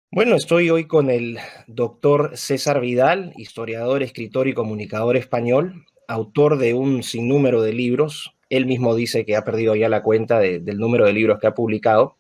Bueno, estoy hoy con el doctor César Vidal, historiador, escritor y comunicador español, autor de un sinnúmero de libros. Él mismo dice que ha perdido ya la cuenta del número de libros que ha publicado.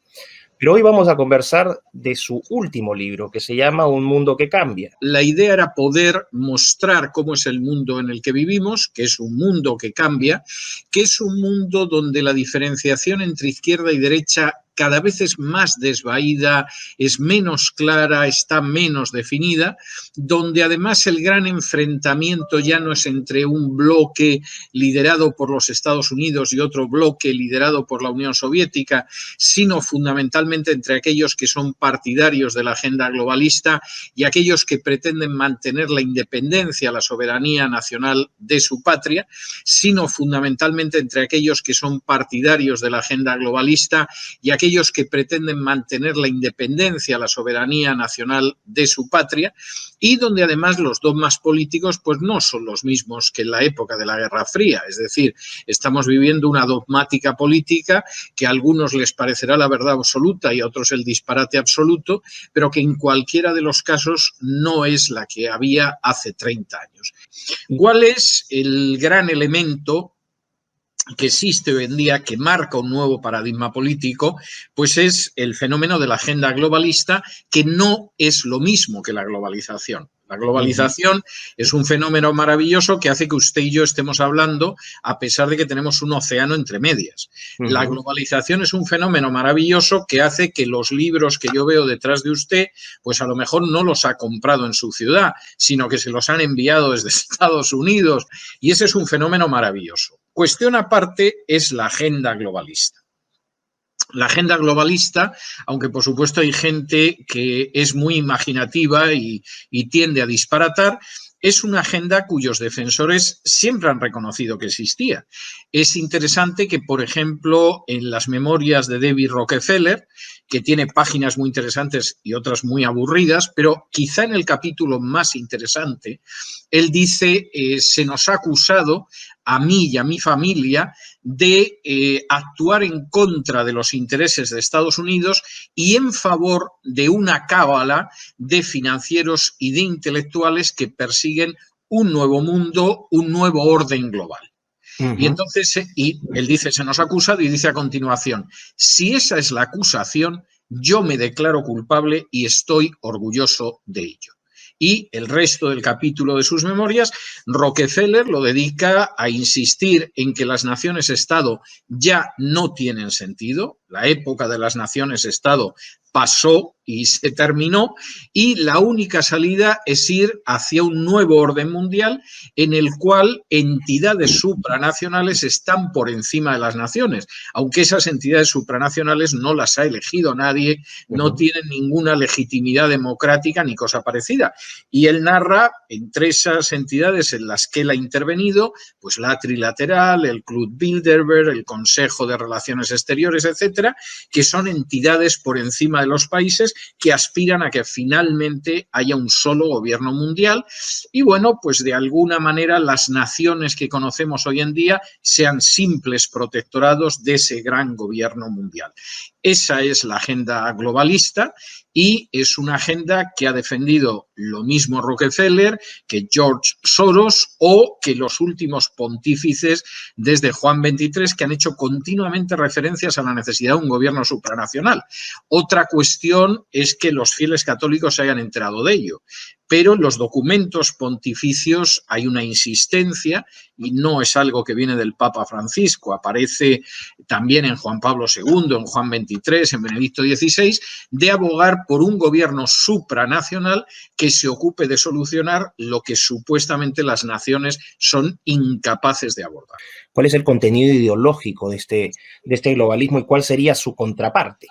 Pero hoy vamos a conversar de su último libro, que se llama Un mundo que cambia. La idea era poder mostrar cómo es el mundo en el que vivimos, que es un mundo que cambia, que es un mundo donde la diferenciación entre izquierda y derecha cada vez es más desvaída, es menos clara, está menos definida, donde además el gran enfrentamiento ya no es entre un bloque liderado por los Estados Unidos y otro bloque liderado por la Unión Soviética, sino fundamentalmente entre aquellos que son partidarios de la agenda globalista y aquellos que pretenden mantener la independencia, la soberanía nacional de su patria, sino fundamentalmente entre aquellos que son partidarios de la agenda globalista y aquellos que pretenden mantener la independencia, la soberanía nacional de su patria, y donde además los dogmas políticos pues no son los mismos que en la época de la Guerra Fría, es decir, estamos viviendo una dogmática política que a algunos les parecerá la verdad absoluta y a otros el disparate absoluto, pero que en cualquiera de los casos no es la que había hace 30 años. ¿Cuál es el gran elemento que existe hoy en día, que marca un nuevo paradigma político? Pues es el fenómeno de la agenda globalista, que no es lo mismo que la globalización. La globalización es un fenómeno maravilloso que hace que usted y yo estemos hablando a pesar de que tenemos un océano entre medias. La globalización es un fenómeno maravilloso que hace que los libros que yo veo detrás de usted, pues a lo mejor no los ha comprado en su ciudad, sino que se los han enviado desde Estados Unidos, y ese es un fenómeno maravilloso. Cuestión aparte es la agenda globalista. La agenda globalista, aunque por supuesto hay gente que es muy imaginativa y tiende a disparatar, es una agenda cuyos defensores siempre han reconocido que existía. Es interesante que, por ejemplo, en las memorias de David Rockefeller, que tiene páginas muy interesantes y otras muy aburridas, pero quizá en el capítulo más interesante, él dice, se nos ha acusado a mí y a mi familia de actuar en contra de los intereses de Estados Unidos y en favor de una cábala de financieros y de intelectuales que persiguen un nuevo mundo, un nuevo orden global. Y entonces, y él dice, se nos ha acusado, y dice a continuación, si esa es la acusación, yo me declaro culpable y estoy orgulloso de ello. Y el resto del capítulo de sus memorias, Rockefeller lo dedica a insistir en que las naciones-estado ya no tienen sentido, la época de las naciones-estado pasó y se terminó, y la única salida es ir hacia un nuevo orden mundial en el cual entidades supranacionales están por encima de las naciones, aunque esas entidades supranacionales no las ha elegido nadie, no tienen ninguna legitimidad democrática ni cosa parecida. Y él narra entre esas entidades en las que él ha intervenido, pues la Trilateral, el Club Bilderberg, el Consejo de Relaciones Exteriores, etcétera, que son entidades por encima de los países que aspiran a que finalmente haya un solo gobierno mundial y, bueno, pues de alguna manera las naciones que conocemos hoy en día sean simples protectorados de ese gran gobierno mundial. Esa es la agenda globalista y es una agenda que ha defendido lo mismo Rockefeller que George Soros o que los últimos pontífices desde Juan XXIII, que han hecho continuamente referencias a la necesidad de un gobierno supranacional. Otra cuestión es que los fieles católicos se hayan enterado de ello, pero en los documentos pontificios hay una insistencia y no es algo que viene del Papa Francisco, aparece también en Juan Pablo II, en Juan XXIII, en Benedicto XVI, de abogar por un gobierno supranacional que se ocupe de solucionar lo que supuestamente las naciones son incapaces de abordar. ¿Cuál es el contenido ideológico de este globalismo y cuál sería su contraparte?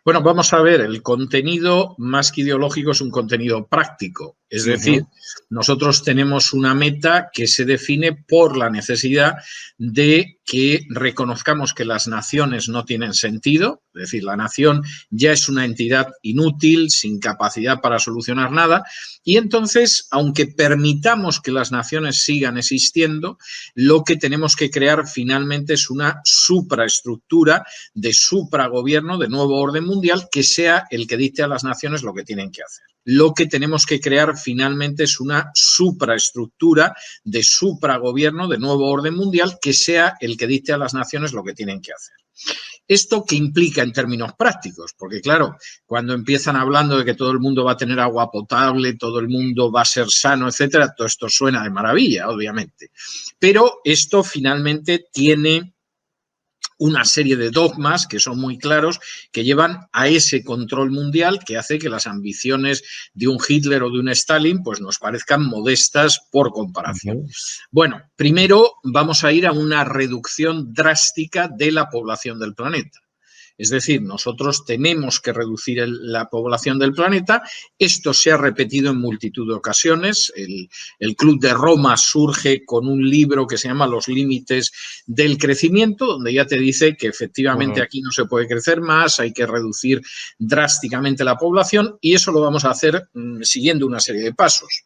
Bueno, vamos a ver, el contenido más que ideológico es un contenido práctico. Es decir, nosotros tenemos una meta que se define por la necesidad de que reconozcamos que las naciones no tienen sentido, es decir, la nación ya es una entidad inútil, sin capacidad para solucionar nada, y entonces, aunque permitamos que las naciones sigan existiendo, lo que tenemos que crear finalmente es una supraestructura de supragobierno, de nuevo orden mundial, que sea el que dicte a las naciones lo que tienen que hacer. Lo que tenemos que crear finalmente es una supraestructura de supragobierno, de nuevo orden mundial, que sea el que dicte a las naciones lo que tienen que hacer. ¿Esto qué implica en términos prácticos? Porque claro, cuando empiezan hablando de que todo el mundo va a tener agua potable, todo el mundo va a ser sano, etcétera, todo esto suena de maravilla, obviamente. Pero esto finalmente tiene una serie de dogmas que son muy claros, que llevan a ese control mundial que hace que las ambiciones de un Hitler o de un Stalin pues nos parezcan modestas por comparación. Bueno, primero vamos a ir a una reducción drástica de la población del planeta. Es decir, nosotros tenemos que reducir la población del planeta. Esto se ha repetido en multitud de ocasiones. El Club de Roma surge con un libro que se llama Los límites del crecimiento, donde ya te dice que efectivamente aquí no se puede crecer más, hay que reducir drásticamente la población, y eso lo vamos a hacer siguiendo una serie de pasos.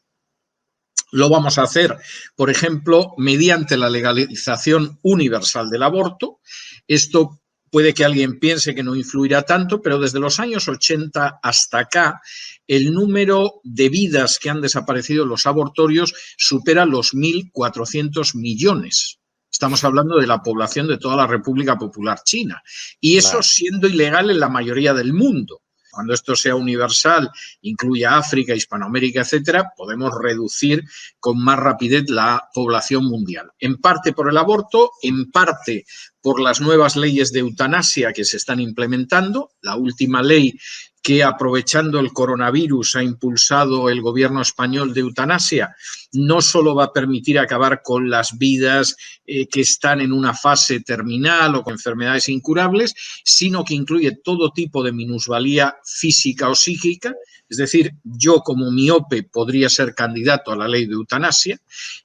Lo vamos a hacer, por ejemplo, mediante la legalización universal del aborto. Esto puede que alguien piense que no influirá tanto, pero desde los años 80 hasta acá, el número de vidas que han desaparecido en los abortorios supera los 1.400 millones. Estamos hablando de la población de toda la República Popular China. Y eso siendo ilegal en la mayoría del mundo. Cuando esto sea universal, incluya África, Hispanoamérica, etcétera, podemos reducir con más rapidez la población mundial. En parte por el aborto, en parte por las nuevas leyes de eutanasia que se están implementando. La última ley que, aprovechando el coronavirus, ha impulsado el gobierno español de eutanasia, no solo va a permitir acabar con las vidas que están en una fase terminal o con enfermedades incurables, sino que incluye todo tipo de minusvalía física o psíquica. Es decir, yo como miope podría ser candidato a la ley de eutanasia,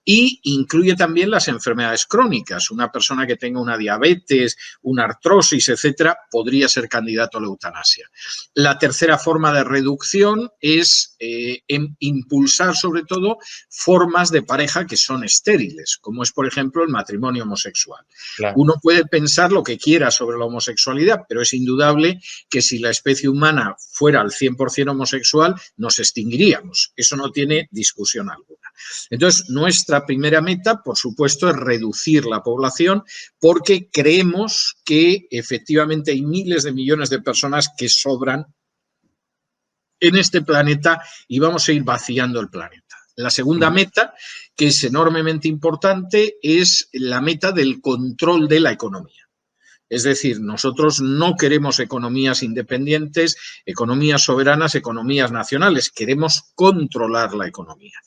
y incluye también las enfermedades crónicas. Una persona que tenga una diabetes, una artrosis, etcétera, podría ser candidato a la eutanasia. La tercera forma de reducción es impulsar sobre todo formas de pareja que son estériles, como es por ejemplo el matrimonio homosexual. Claro. Uno puede pensar lo que quiera sobre la homosexualidad, pero es indudable que si la especie humana fuera al 100% homosexual, nos extinguiríamos. Eso no tiene discusión alguna. Entonces, nuestra primera meta, por supuesto, es reducir la población, porque creemos que efectivamente hay miles de millones de personas que sobran en este planeta y vamos a ir vaciando el planeta. La segunda meta, que es enormemente importante, es la meta del control de la economía. Es decir, nosotros no queremos economías independientes, economías soberanas, economías nacionales. Queremos controlar la economía.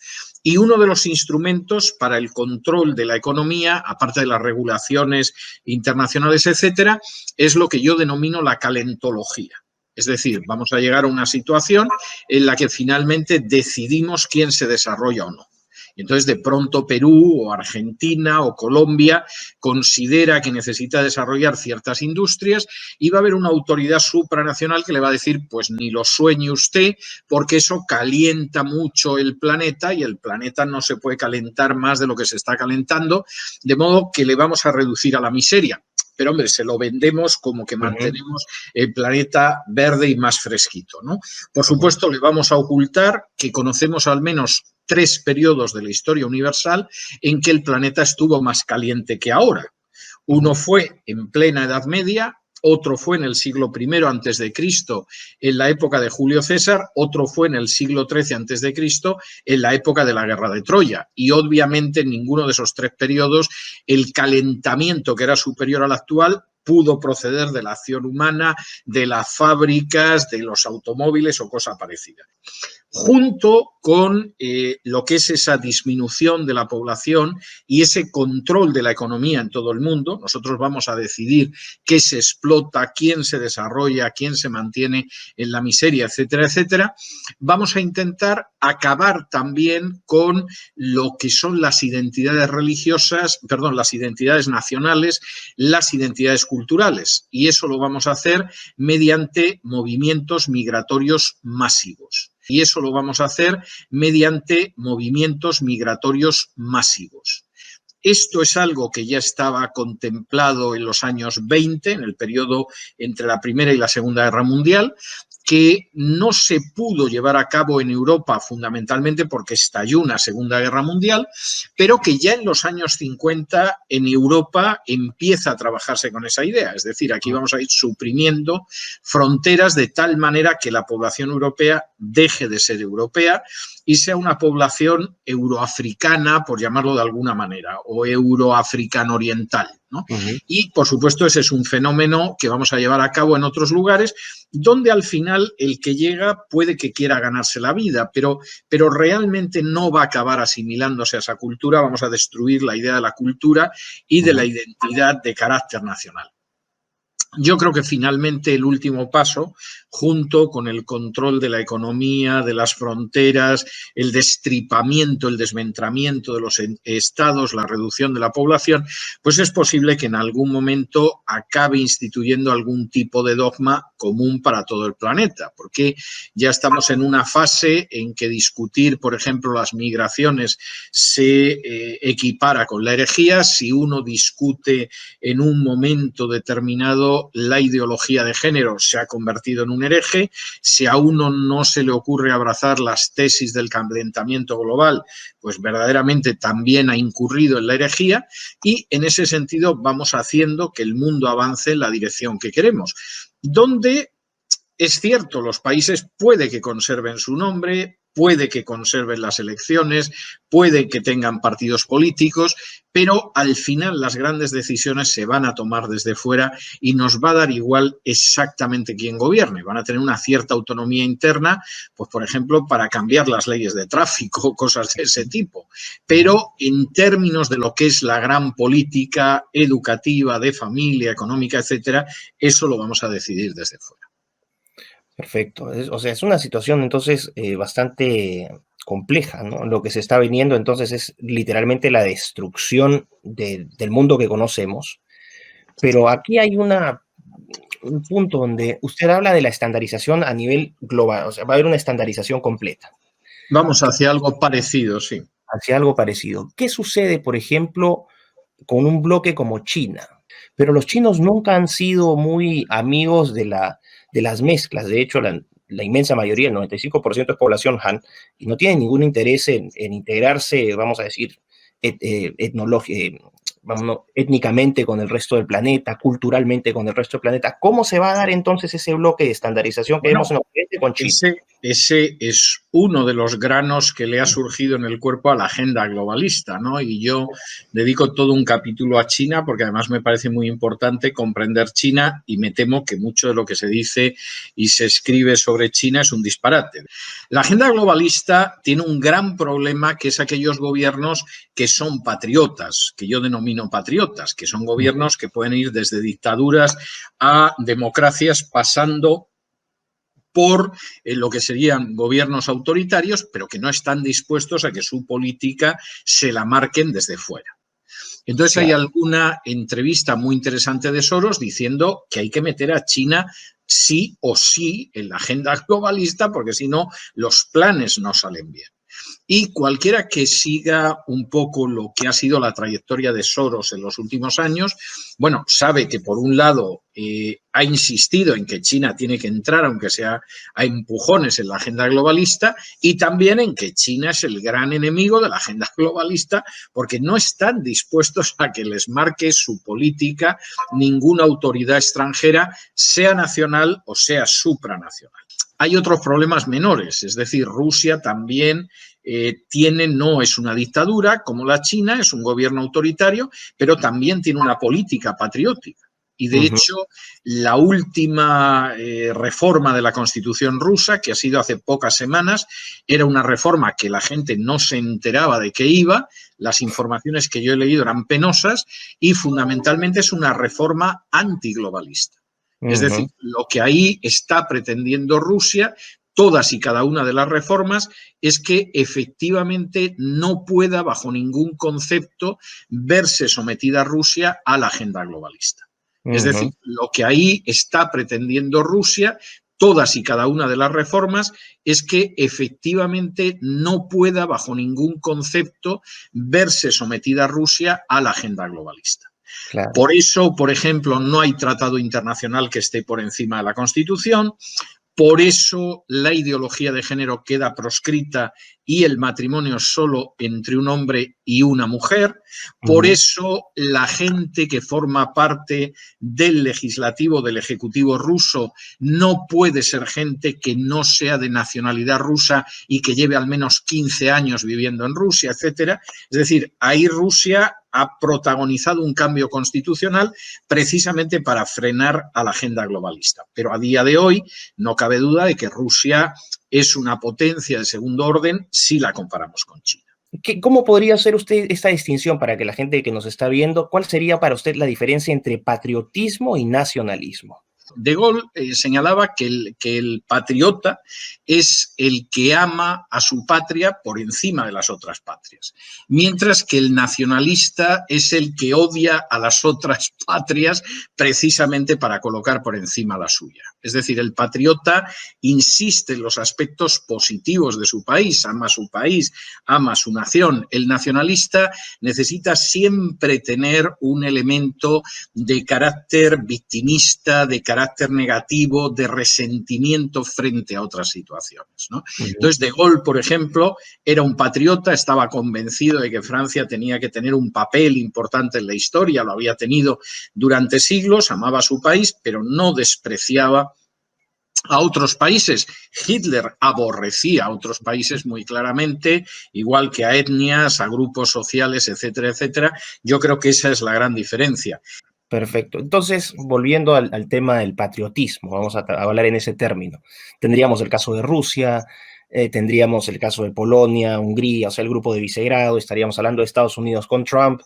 Y uno de los instrumentos para el control de la economía, aparte de las regulaciones internacionales, etcétera, es lo que yo denomino la calentología. Es decir, vamos a llegar a una situación en la que finalmente decidimos quién se desarrolla o no. Y entonces, de pronto, Perú o Argentina o Colombia considera que necesita desarrollar ciertas industrias y va a haber una autoridad supranacional que le va a decir, pues ni lo sueñe usted, porque eso calienta mucho el planeta y el planeta no se puede calentar más de lo que se está calentando, de modo que le vamos a reducir a la miseria. Pero, hombre, se lo vendemos como que mantenemos el planeta verde y más fresquito, ¿no? Por supuesto, le vamos a ocultar que conocemos al menos 3 periodos de la historia universal en que el planeta estuvo más caliente que ahora. Uno fue en plena Edad Media, otro fue en el siglo I antes de Cristo, en la época de Julio César, otro fue en el siglo XIII antes de Cristo, en la época de la Guerra de Troya. Y obviamente en ninguno de esos 3 periodos el calentamiento, que era superior al actual, pudo proceder de la acción humana, de las fábricas, de los automóviles o cosa parecida. junto con lo que es esa disminución de la población y ese control de la economía en todo el mundo. Nosotros vamos a decidir qué se explota, quién se desarrolla, quién se mantiene en la miseria, etcétera, etcétera. Vamos a intentar acabar también con lo que son las identidades religiosas, perdón, las identidades nacionales, las identidades culturales. Y eso lo vamos a hacer mediante movimientos migratorios masivos. Y eso lo vamos a hacer mediante movimientos migratorios masivos. Esto es algo que ya estaba contemplado en los años 20, en el periodo entre la Primera y la Segunda Guerra Mundial, que no se pudo llevar a cabo en Europa fundamentalmente porque estalló una Segunda Guerra Mundial, pero que ya en los años 50 en Europa empieza a trabajarse con esa idea. Es decir, aquí vamos a ir suprimiendo fronteras de tal manera que la población europea deje de ser europea y sea una población euroafricana, por llamarlo de alguna manera, o euroafricano oriental, ¿no? Y, por supuesto, ese es un fenómeno que vamos a llevar a cabo en otros lugares, donde al final el que llega puede que quiera ganarse la vida, pero realmente no va a acabar asimilándose a esa cultura. Vamos a destruir la idea de la cultura y de la identidad de carácter nacional. Yo creo que finalmente el último paso, junto con el control de la economía, de las fronteras, el destripamiento, el desmembramiento de los estados, la reducción de la población, pues es posible que en algún momento acabe instituyendo algún tipo de dogma común para todo el planeta, porque ya estamos en una fase en que discutir, por ejemplo, las migraciones se equipara con la herejía. Si uno discute en un momento determinado la ideología de género, se ha convertido en un hereje. Si a uno no se le ocurre abrazar las tesis del calentamiento global, pues verdaderamente también ha incurrido en la herejía, y en ese sentido vamos haciendo que el mundo avance en la dirección que queremos, donde es cierto, los países puede que conserven su nombre, puede que conserven las elecciones, puede que tengan partidos políticos, pero al final las grandes decisiones se van a tomar desde fuera y nos va a dar igual exactamente quién gobierne. Van a tener una cierta autonomía interna, pues por ejemplo, para cambiar las leyes de tráfico, cosas de ese tipo. Pero en términos de lo que es la gran política educativa, de familia, económica, etcétera, eso lo vamos a decidir desde fuera. Perfecto. O sea, es una situación entonces bastante compleja, ¿no? Lo que se está viniendo entonces es literalmente la destrucción del mundo que conocemos. Pero aquí hay un punto donde usted habla de la estandarización a nivel global, o sea, va a haber una estandarización completa. Vamos hacia algo parecido, sí. Hacia algo parecido. ¿Qué sucede, por ejemplo, con un bloque como China? Pero los chinos nunca han sido muy amigos de las mezclas. De hecho, la inmensa mayoría, el 95% es población Han, y no tienen ningún interés en integrarse, vamos a decir, étnicamente con el resto del planeta, culturalmente con el resto del planeta. ¿Cómo se va a dar entonces ese bloque de estandarización que vemos en Occidente con China? Ese es uno de los granos que le ha surgido en el cuerpo a la agenda globalista, ¿no? Y yo dedico todo un capítulo a China porque además me parece muy importante comprender China, y me temo que mucho de lo que se dice y se escribe sobre China es un disparate. La agenda globalista tiene un gran problema, que es aquellos gobiernos que son patriotas, que yo denomino patriotas, que son gobiernos que pueden ir desde dictaduras a democracias, pasando por lo que serían gobiernos autoritarios, pero que no están dispuestos a que su política se la marquen desde fuera. Entonces hay alguna entrevista muy interesante de Soros diciendo que hay que meter a China sí o sí en la agenda globalista, porque si no, los planes no salen bien. Y cualquiera que siga un poco lo que ha sido la trayectoria de Soros en los últimos años, bueno, sabe que por un lado ha insistido en que China tiene que entrar, aunque sea a empujones, en la agenda globalista, y también en que China es el gran enemigo de la agenda globalista porque no están dispuestos a que les marque su política ninguna autoridad extranjera, sea nacional o sea supranacional. Hay otros problemas menores, es decir, Rusia también no es una dictadura como la China, es un gobierno autoritario, pero también tiene una política patriótica. Y de Ujú, hecho, la última reforma de la Constitución rusa, que ha sido hace pocas semanas, era una reforma que la gente no se enteraba de qué iba, las informaciones que yo he leído eran penosas y fundamentalmente es una reforma antiglobalista. Es decir, ujú, lo que ahí está pretendiendo Rusia, todas y cada una de las reformas, es que efectivamente no pueda bajo ningún concepto verse sometida Rusia a la agenda globalista. Es decir, ujú. lo que ahí está pretendiendo Rusia, todas y cada una de las reformas, es que efectivamente no pueda bajo ningún concepto verse sometida Rusia a la agenda globalista. Claro. Por eso, por ejemplo, no hay tratado internacional que esté por encima de la Constitución. Por eso la ideología de género queda proscrita y el matrimonio solo entre un hombre y una mujer. Por Ujú, eso la gente que forma parte del legislativo, del ejecutivo ruso, no puede ser gente que no sea de nacionalidad rusa y que lleve al menos 15 años viviendo en Rusia, etcétera. Es decir, ahí Rusia ha protagonizado un cambio constitucional precisamente para frenar a la agenda globalista. Pero a día de hoy no cabe duda de que Rusia es una potencia de segundo orden si la comparamos con China. ¿Cómo podría hacer usted esta distinción para que la gente que nos está viendo, cuál sería para usted la diferencia entre patriotismo y nacionalismo? De Gaulle señalaba que el patriota es el que ama a su patria por encima de las otras patrias, mientras que el nacionalista es el que odia a las otras patrias precisamente para colocar por encima la suya. Es decir, el patriota insiste en los aspectos positivos de su país, ama su nación. El nacionalista necesita siempre tener un elemento de carácter victimista, de carácter negativo, de resentimiento frente a otras situaciones, ¿no? Ujú. Entonces, De Gaulle, por ejemplo, era un patriota, estaba convencido de que Francia tenía que tener un papel importante en la historia, lo había tenido durante siglos, amaba a su país, pero no despreciaba a otros países. Hitler aborrecía a otros países muy claramente, igual que a etnias, a grupos sociales, etcétera, etcétera. Yo creo que esa es la gran diferencia. Perfecto. Entonces, volviendo al tema del patriotismo, vamos a hablar en ese término. Tendríamos el caso de Rusia, tendríamos el caso de Polonia, Hungría, o sea, el grupo de Visegrado, estaríamos hablando de Estados Unidos con Trump,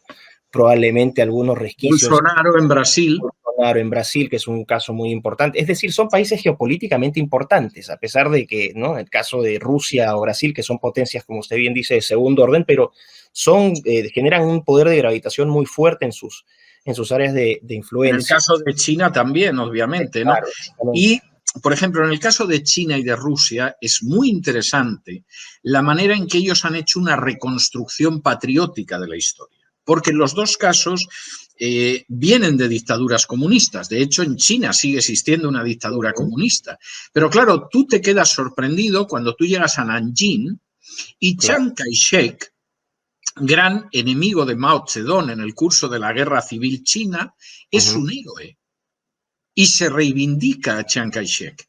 probablemente algunos resquicios Bolsonaro en Brasil. Bolsonaro en Brasil, que es un caso muy importante. Es decir, son países geopolíticamente importantes, a pesar de que, ¿no? El caso de Rusia o Brasil, que son potencias, como usted bien dice, de segundo orden, pero generan un poder de gravitación muy fuerte en sus áreas de En el influencia. caso de China también, obviamente, ¿no? Claro, exactamente. Y, por ejemplo, en el caso de China y de Rusia es muy interesante la manera en que ellos han hecho una reconstrucción patriótica de la historia. Porque en los dos casos vienen de dictaduras comunistas. De hecho, en China sigue existiendo una dictadura comunista. Pero claro, tú te quedas sorprendido cuando tú llegas a Nanjing y Claro. Chiang Kai-shek, gran enemigo de Mao Zedong en el curso de la Guerra Civil China, es Ujú, un héroe y se reivindica a Chiang Kai-shek.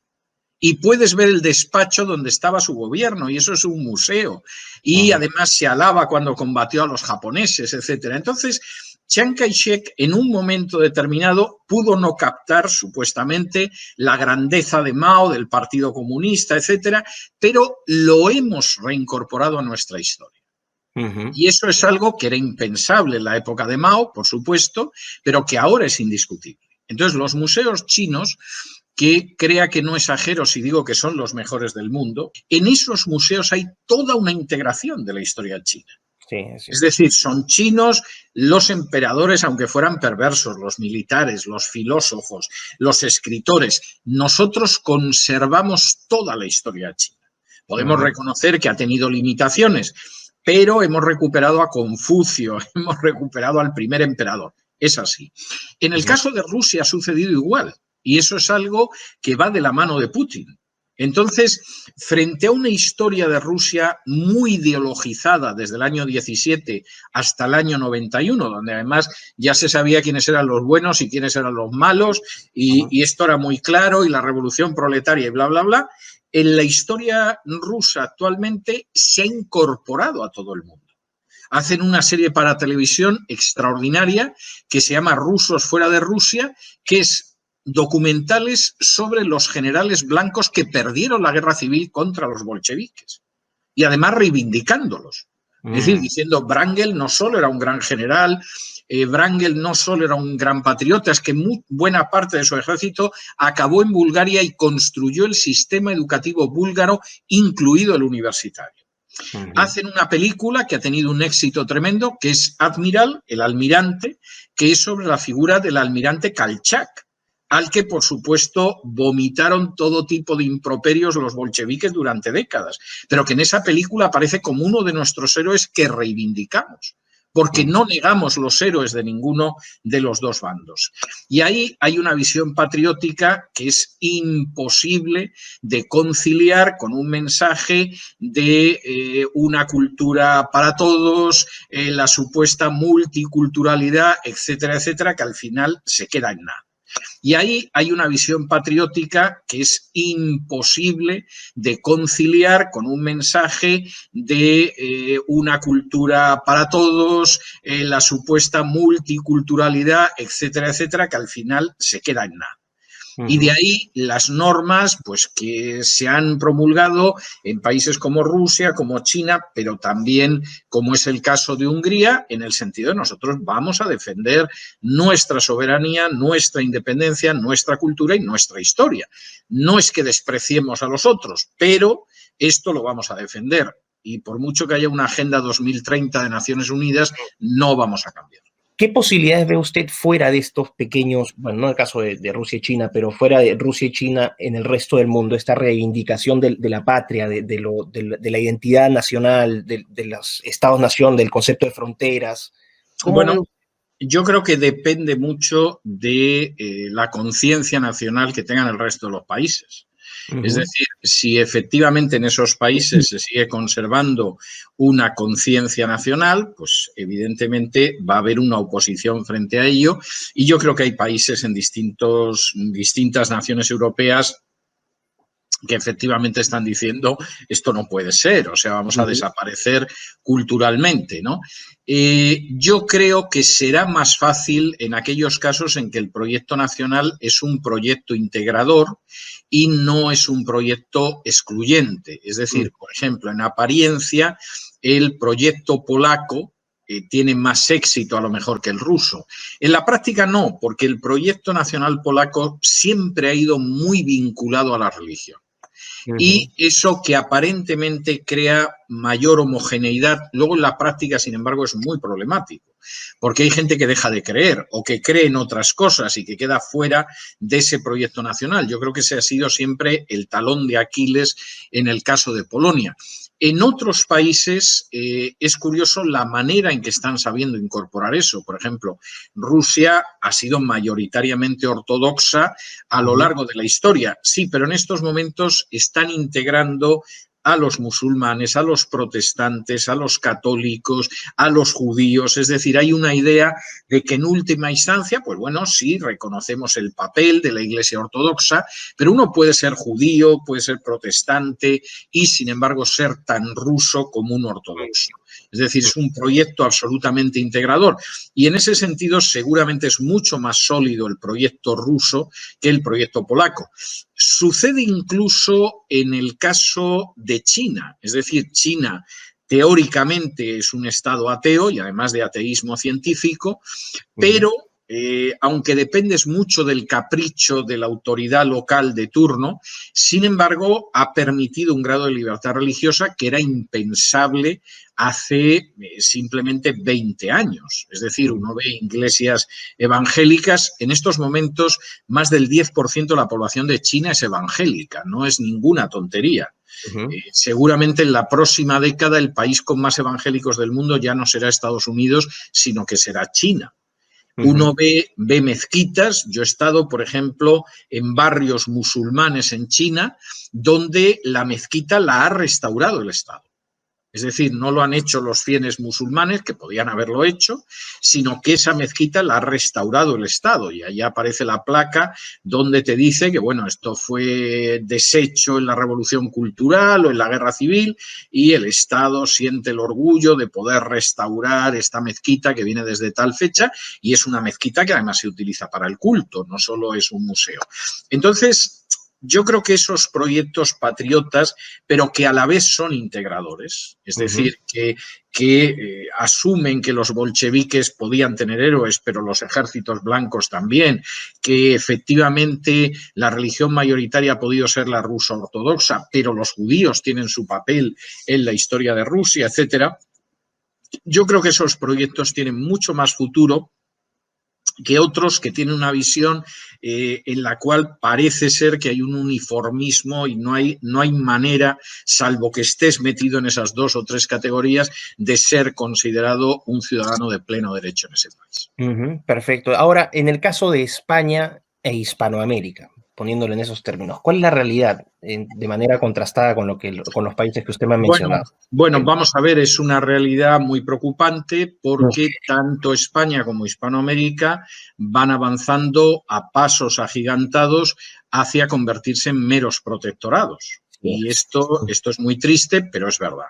Y puedes ver el despacho donde estaba su gobierno, y eso es un museo. Y ujú. además se alaba cuando combatió a los japoneses, etcétera. Entonces, Chiang Kai-shek en un momento determinado pudo no captar supuestamente la grandeza de Mao, del Partido Comunista, etcétera, pero lo hemos reincorporado a nuestra historia. Ujú. Y eso es algo que era impensable en la época de Mao, por supuesto, pero que ahora es indiscutible. Entonces, los museos chinos, que crea que no exagero si digo que son los mejores del mundo, en esos museos hay toda una integración de la historia china. Sí, es Es cierto. decir, son chinos los emperadores, aunque fueran perversos, los militares, los filósofos, los escritores. Nosotros conservamos toda la historia china. Podemos Ujú, reconocer que ha tenido limitaciones, pero hemos recuperado a Confucio, hemos recuperado al primer emperador. Es así. En el ujú. caso de Rusia ha sucedido igual, y eso es algo que va de la mano de Putin. Entonces, frente a una historia de Rusia muy ideologizada desde el año 17 hasta el año 91, donde además ya se sabía quiénes eran los buenos y quiénes eran los malos, Ujú. y esto era muy claro, y la revolución proletaria y bla, bla, bla, en la historia rusa actualmente se ha incorporado a todo el mundo. hacen una serie para televisión extraordinaria que se llama Rusos fuera de Rusia, que es documentales sobre los generales blancos que perdieron la guerra civil contra los bolcheviques y además reivindicándolos. Es decir, diciendo Wrangel no solo era un gran general, Wrangel no solo era un gran patriota, es que muy buena parte de su ejército acabó en Bulgaria y construyó el sistema educativo búlgaro, incluido el universitario. Hacen una película que ha tenido un éxito tremendo, que es Admiral, el almirante, que es sobre la figura del almirante Kolchak, al que, por supuesto, vomitaron todo tipo de improperios los bolcheviques durante décadas, pero que en esa película aparece como uno de nuestros héroes que reivindicamos, porque no negamos los héroes de ninguno de los dos bandos. Y ahí hay una visión patriótica que es imposible de conciliar con un mensaje de una cultura para todos, la supuesta multiculturalidad, etcétera, etcétera, que al final se queda en nada. Y ahí hay una visión patriótica que es imposible de conciliar con un mensaje de una cultura para todos, la supuesta multiculturalidad, etcétera, etcétera, que al final se queda en nada. Y de ahí las normas pues, que se han promulgado en países como Rusia, como China, pero también, como es el caso de Hungría, en el sentido de nosotros vamos a defender nuestra soberanía, nuestra independencia, nuestra cultura y nuestra historia. No es que despreciemos a los otros, pero esto lo vamos a defender. Y por mucho que haya una Agenda 2030 de Naciones Unidas, no vamos a cambiar. ¿Qué posibilidades ve usted fuera de estos pequeños, bueno, no en el caso de Rusia y China, pero fuera de Rusia y China en el resto del mundo, esta reivindicación de la patria, de la identidad nacional, de los estados-nación, del concepto de fronteras? Bueno, yo creo que depende mucho de la conciencia nacional que tengan el resto de los países. Es decir, si efectivamente en esos países se sigue conservando una conciencia nacional, pues evidentemente va a haber una oposición frente a ello. Y yo creo que hay países en distintas naciones europeas que efectivamente están diciendo esto no puede ser, o sea, vamos a desaparecer culturalmente, ¿no? Yo creo que será más fácil en aquellos casos en que el proyecto nacional es un proyecto integrador y no es un proyecto excluyente. Es decir, por ejemplo, en apariencia, el proyecto polaco tiene más éxito a lo mejor que el ruso. En la práctica no, porque el proyecto nacional polaco siempre ha ido muy vinculado a la religión. Y eso que aparentemente crea mayor homogeneidad, luego en la práctica, sin embargo, es muy problemático, porque hay gente que deja de creer o que cree en otras cosas y que queda fuera de ese proyecto nacional. Yo creo que ese ha sido siempre el talón de Aquiles en el caso de Polonia. En otros países es curioso la manera en que están sabiendo incorporar eso. Por ejemplo, Rusia ha sido mayoritariamente ortodoxa a lo largo de la historia. Sí, pero en estos momentos están integrando a los musulmanes, a los protestantes, a los católicos, a los judíos. Es decir, hay una idea de que en última instancia, pues bueno, sí, reconocemos el papel de la Iglesia ortodoxa, pero uno puede ser judío, puede ser protestante y, sin embargo, ser tan ruso como un ortodoxo. Es decir, es un proyecto absolutamente integrador y en ese sentido seguramente es mucho más sólido el proyecto ruso que el proyecto polaco. Sucede incluso en el caso de China, es decir, China teóricamente es un estado ateo y además de ateísmo científico, pero aunque dependes mucho del capricho de la autoridad local de turno, sin embargo, ha permitido un grado de libertad religiosa que era impensable hace simplemente 20 años. Es decir, uno ve iglesias evangélicas. En estos momentos, más del 10% de la población de China es evangélica. No es ninguna tontería. Seguramente en la próxima década el país con más evangélicos del mundo ya no será Estados Unidos, sino que será China. Uno ve mezquitas. Yo he estado, por ejemplo, en barrios musulmanes en China, donde la mezquita la ha restaurado el Estado. Es decir, no lo han hecho los fieles musulmanes, que podían haberlo hecho, sino que esa mezquita la ha restaurado el Estado. Y allá aparece la placa donde te dice que, bueno, esto fue deshecho en la Revolución Cultural o en la Guerra Civil y el Estado siente el orgullo de poder restaurar esta mezquita que viene desde tal fecha, y es una mezquita que además se utiliza para el culto, no solo es un museo. Entonces, yo creo que esos proyectos patriotas, pero que a la vez son integradores, es decir, que asumen que los bolcheviques podían tener héroes, pero los ejércitos blancos también, que efectivamente la religión mayoritaria ha podido ser la rusa ortodoxa, pero los judíos tienen su papel en la historia de Rusia, etcétera. Yo creo que esos proyectos tienen mucho más futuro que otros que tienen una visión en la cual parece ser que hay un uniformismo y no hay manera, salvo que estés metido en esas 2 o 3 categorías, de ser considerado un ciudadano de pleno derecho en ese país. Perfecto. Ahora, en el caso de España e Hispanoamérica, poniéndolo en esos términos, ¿cuál es la realidad de manera contrastada con los países que usted me ha mencionado? Bueno, vamos a ver, es una realidad muy preocupante porque tanto España como Hispanoamérica van avanzando a pasos agigantados hacia convertirse en meros protectorados. Y esto es muy triste, pero es verdad.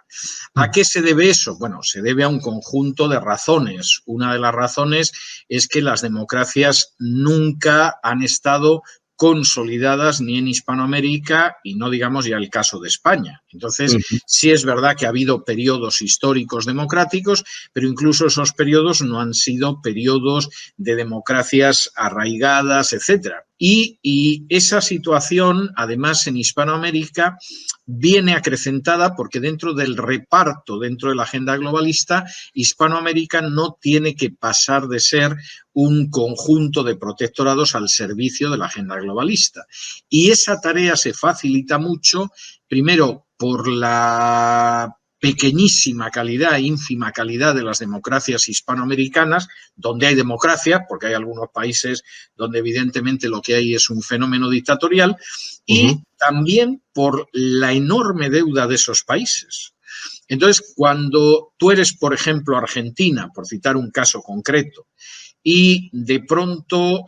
¿A qué se debe eso? Bueno, se debe a un conjunto de razones. Una de las razones es que las democracias nunca han estado consolidadas ni en Hispanoamérica y no digamos ya el caso de España. Entonces, sí es verdad que ha habido periodos históricos democráticos, pero incluso esos periodos no han sido periodos de democracias arraigadas, etcétera. Y esa situación, además, en Hispanoamérica viene acrecentada porque dentro del reparto, dentro de la agenda globalista, Hispanoamérica no tiene que pasar de ser un conjunto de protectorados al servicio de la agenda globalista. Y esa tarea se facilita mucho, primero, por la pequeñísima calidad, ínfima calidad de las democracias hispanoamericanas, donde hay democracia, porque hay algunos países donde evidentemente lo que hay es un fenómeno dictatorial, y también por la enorme deuda de esos países. Entonces, cuando tú eres, por ejemplo, Argentina, por citar un caso concreto, y de pronto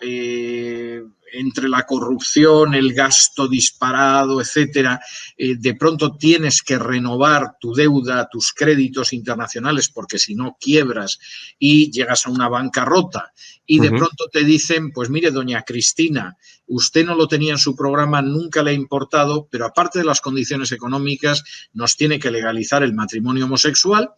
entre la corrupción, el gasto disparado, etcétera, de pronto tienes que renovar tu deuda, tus créditos internacionales, porque si no quiebras y llegas a una bancarrota y de pronto te dicen, pues mire, doña Cristina, usted no lo tenía en su programa, nunca le ha importado, pero aparte de las condiciones económicas, nos tiene que legalizar el matrimonio homosexual.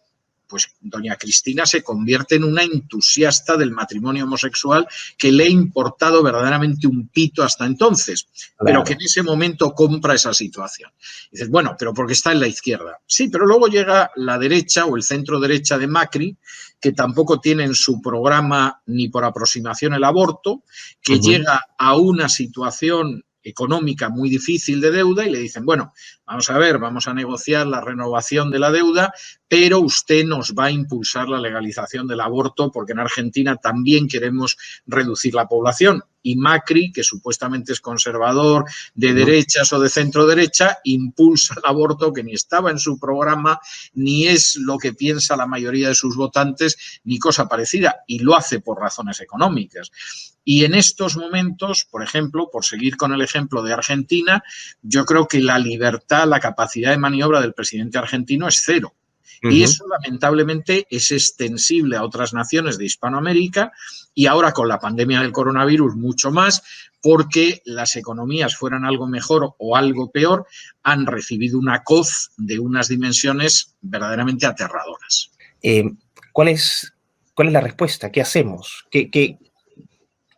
Pues doña Cristina se convierte en una entusiasta del matrimonio homosexual que le ha importado verdaderamente un pito hasta entonces, pero que en ese momento compra esa situación. Y dices, bueno, pero porque está en la izquierda. Sí, pero luego llega la derecha o el centro derecha de Macri, que tampoco tiene en su programa ni por aproximación el aborto, que llega a una situación económica muy difícil de deuda y le dicen, bueno, vamos a ver, vamos a negociar la renovación de la deuda, pero usted nos va a impulsar la legalización del aborto porque en Argentina también queremos reducir la población. Y Macri, que supuestamente es conservador, de derechas o de centro derecha, impulsa el aborto que ni estaba en su programa, ni es lo que piensa la mayoría de sus votantes, ni cosa parecida, y lo hace por razones económicas. Y en estos momentos, por ejemplo, por seguir con el ejemplo de Argentina, yo creo que la libertad, la capacidad de maniobra del presidente argentino es cero. Y eso lamentablemente es extensible a otras naciones de Hispanoamérica y ahora con la pandemia del coronavirus mucho más, porque las economías fueran algo mejor o algo peor, han recibido una coz de unas dimensiones verdaderamente aterradoras. ¿Cuál es la respuesta? ¿Qué hacemos?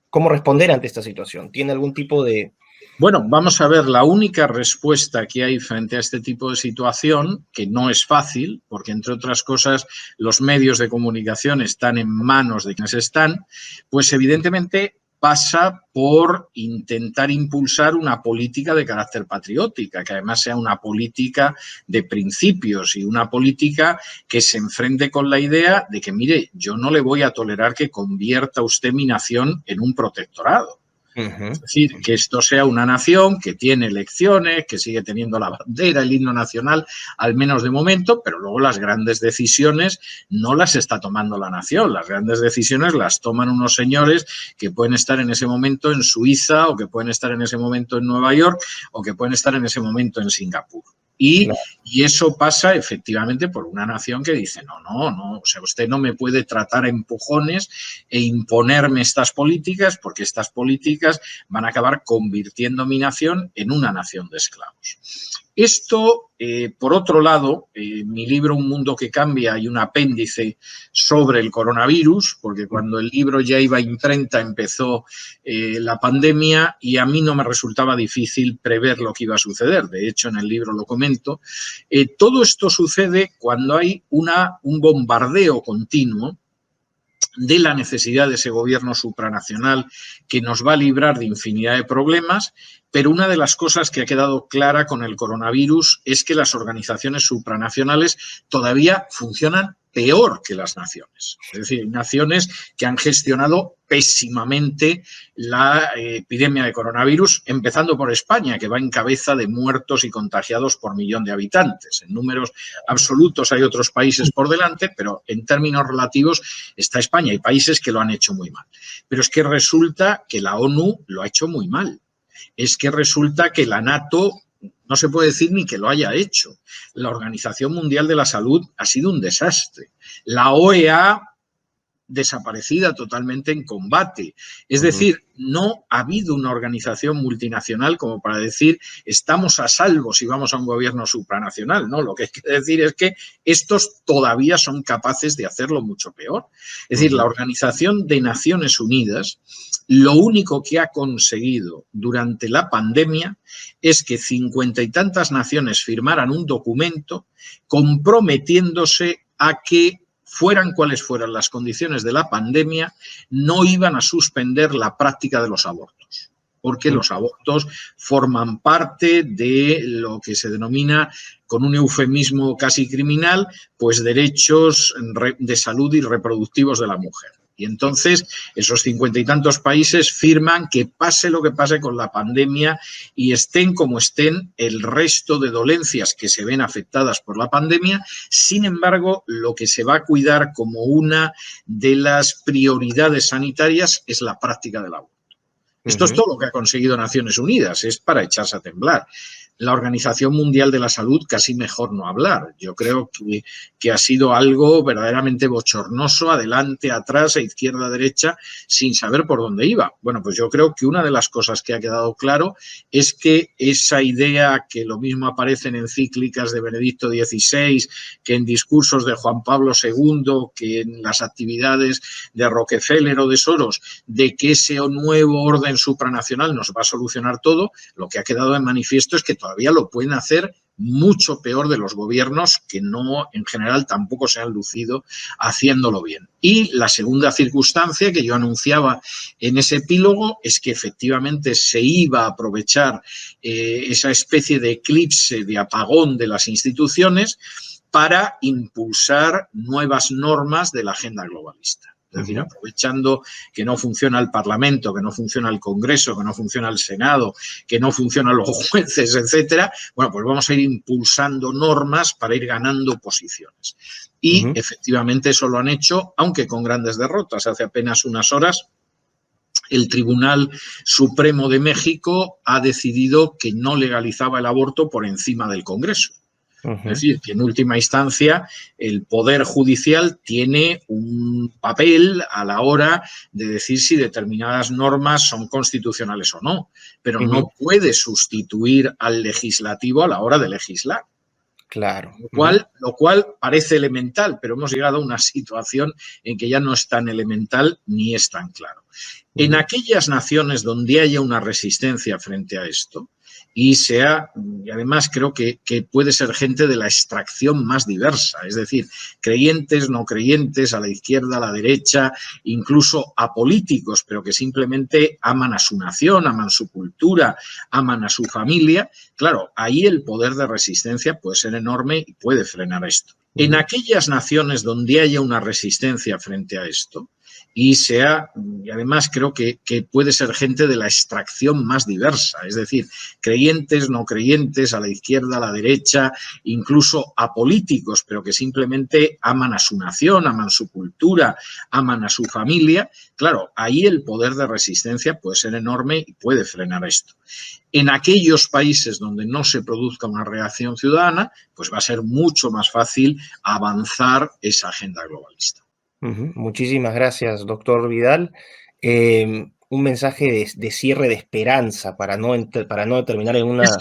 ¿Cómo responder ante esta situación? ¿Tiene algún tipo de...? Bueno, vamos a ver, la única respuesta que hay frente a este tipo de situación, que no es fácil, porque entre otras cosas los medios de comunicación están en manos de quienes están, pues evidentemente pasa por intentar impulsar una política de carácter patriótica, que además sea una política de principios y una política que se enfrente con la idea de que, mire, yo no le voy a tolerar que convierta usted mi nación en un protectorado. Es decir, que esto sea una nación que tiene elecciones, que sigue teniendo la bandera, el himno nacional, al menos de momento, pero luego las grandes decisiones no las está tomando la nación. Las grandes decisiones las toman unos señores que pueden estar en ese momento en Suiza, o que pueden estar en ese momento en Nueva York, o que pueden estar en ese momento en Singapur. Y eso pasa efectivamente por una nación que dice, no, o sea, usted no me puede tratar a empujones e imponerme estas políticas, porque estas políticas van a acabar convirtiendo mi nación en una nación de esclavos. Esto, por otro lado, mi libro Un mundo que cambia, hay un apéndice sobre el coronavirus, porque cuando el libro ya iba a imprenta empezó la pandemia y a mí no me resultaba difícil prever lo que iba a suceder. De hecho, en el libro lo comento. Todo esto sucede cuando hay un bombardeo continuo de la necesidad de ese gobierno supranacional que nos va a librar de infinidad de problemas, pero una de las cosas que ha quedado clara con el coronavirus es que las organizaciones supranacionales todavía funcionan peor que las naciones. Es decir, naciones que han gestionado pésimamente la epidemia de coronavirus, empezando por España, que va en cabeza de muertos y contagiados por millón de habitantes. En números absolutos hay otros países por delante, pero en términos relativos está España. Hay países que lo han hecho muy mal. Pero es que resulta que la ONU lo ha hecho muy mal. Es que resulta que la NATO no se puede decir ni que lo haya hecho. La Organización Mundial de la Salud ha sido un desastre. La OEA desaparecida totalmente en combate. Es decir, no ha habido una organización multinacional como para decir estamos a salvo si vamos a un gobierno supranacional. No, lo que hay que decir es que estos todavía son capaces de hacerlo mucho peor. Es decir, la Organización de Naciones Unidas lo único que ha conseguido durante la pandemia es que 50 y tantas naciones firmaran un documento comprometiéndose a que fueran cuales fueran las condiciones de la pandemia, no iban a suspender la práctica de los abortos, porque los abortos forman parte de lo que se denomina, con un eufemismo casi criminal, pues derechos de salud y reproductivos de la mujer. Y entonces esos 50 y tantos países firman que pase lo que pase con la pandemia y estén como estén el resto de dolencias que se ven afectadas por la pandemia. Sin embargo, lo que se va a cuidar como una de las prioridades sanitarias es la práctica del aborto. Esto es todo lo que ha conseguido Naciones Unidas, es para echarse a temblar. La Organización Mundial de la Salud casi mejor no hablar. Yo creo que ha sido algo verdaderamente bochornoso, adelante, atrás, a izquierda, a derecha, sin saber por dónde iba. Bueno, pues yo creo que una de las cosas que ha quedado claro es que esa idea que lo mismo aparece en encíclicas de Benedicto XVI, que en discursos de Juan Pablo II, que en las actividades de Rockefeller o de Soros, de que ese nuevo orden supranacional nos va a solucionar todo, lo que ha quedado en manifiesto es que todavía lo pueden hacer mucho peor de los gobiernos que no, en general, tampoco se han lucido haciéndolo bien. Y la segunda circunstancia que yo anunciaba en ese epílogo es que efectivamente se iba a aprovechar esa especie de eclipse, de apagón de las instituciones para impulsar nuevas normas de la agenda globalista. Es decir, aprovechando que no funciona el Parlamento, que no funciona el Congreso, que no funciona el Senado, que no funcionan los jueces, etcétera, bueno, pues vamos a ir impulsando normas para ir ganando posiciones. Y efectivamente eso lo han hecho, aunque con grandes derrotas. Hace apenas unas horas el Tribunal Supremo de México ha decidido que no legalizaba el aborto por encima del Congreso. Es decir, que en última instancia el Poder Judicial tiene un papel a la hora de decir si determinadas normas son constitucionales o no, pero no puede sustituir al legislativo a la hora de legislar. Claro. Lo cual parece elemental, pero hemos llegado a una situación en que ya no es tan elemental ni es tan claro. En aquellas naciones donde haya una resistencia frente a esto, y además creo que puede ser gente de la extracción más diversa, es decir, creyentes, no creyentes, a la izquierda, a la derecha, incluso apolíticos, pero que simplemente aman a su nación, aman su cultura, aman a su familia. Claro, ahí el poder de resistencia puede ser enorme y puede frenar esto. En aquellas naciones donde haya una resistencia frente a esto, y además creo que puede ser gente de la extracción más diversa, es decir, creyentes, no creyentes, a la izquierda, a la derecha, incluso apolíticos, pero que simplemente aman a su nación, aman su cultura, aman a su familia. Claro, ahí el poder de resistencia puede ser enorme y puede frenar esto. En aquellos países donde no se produzca una reacción ciudadana, pues va a ser mucho más fácil avanzar esa agenda globalista. Muchísimas gracias, doctor Vidal. Un mensaje de cierre de esperanza para no terminar en una... Es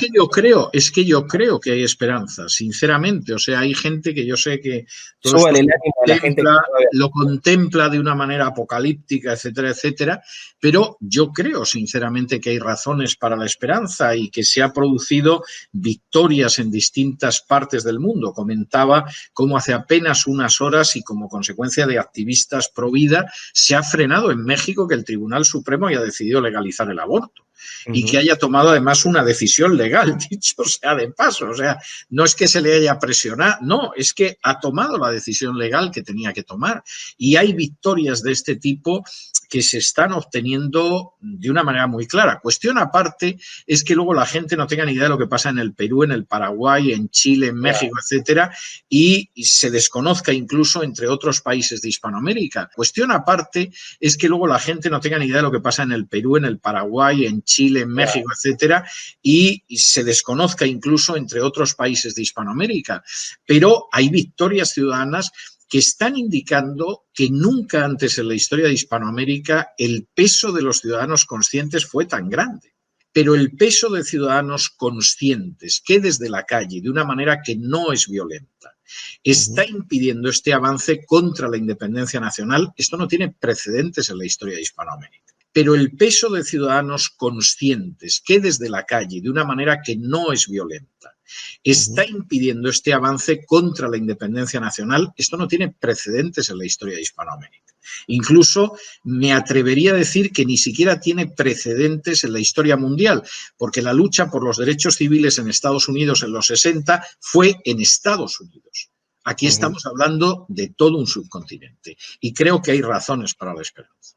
que yo creo que hay esperanza, sinceramente. O sea, hay gente que yo sé que todo esto Súbale el ánimo a la gente que lo contempla de una manera apocalíptica, etcétera, etcétera, pero yo creo sinceramente que hay razones para la esperanza y que se ha producido victorias en distintas partes del mundo. Comentaba cómo hace apenas unas horas y como consecuencia de activistas pro vida se ha frenado en México que el Tribunal Supremo haya decidido legalizar el aborto. Y que haya tomado además una decisión legal, dicho sea de paso. O sea, no es que se le haya presionado, no, es que ha tomado la decisión legal que tenía que tomar. Y hay victorias de este tipo que se están obteniendo de una manera muy clara. Cuestión aparte es que luego la gente no tenga ni idea de lo que pasa en el Perú, en el Paraguay, en Chile, en México, etcétera, y se desconozca incluso entre otros países de Hispanoamérica. Cuestión aparte es que luego la gente no tenga ni idea de lo que pasa en el Perú, en el Paraguay, en Chile, en México, etcétera, y se desconozca incluso entre otros países de Hispanoamérica. Pero hay victorias ciudadanas que están indicando que nunca antes en la historia de Hispanoamérica el peso de los ciudadanos conscientes fue tan grande. Pero el peso de ciudadanos conscientes que desde la calle, de una manera que no es violenta, está impidiendo este avance contra la independencia nacional, esto no tiene precedentes en la historia de Hispanoamérica. Pero el peso de ciudadanos conscientes que desde la calle, de una manera que no es violenta, está impidiendo este avance contra la independencia nacional, esto no tiene precedentes en la historia de Hispanoamérica. Incluso me atrevería a decir que ni siquiera tiene precedentes en la historia mundial, porque la lucha por los derechos civiles en Estados Unidos en los 60 fue en Estados Unidos. Aquí estamos hablando de todo un subcontinente y creo que hay razones para la esperanza.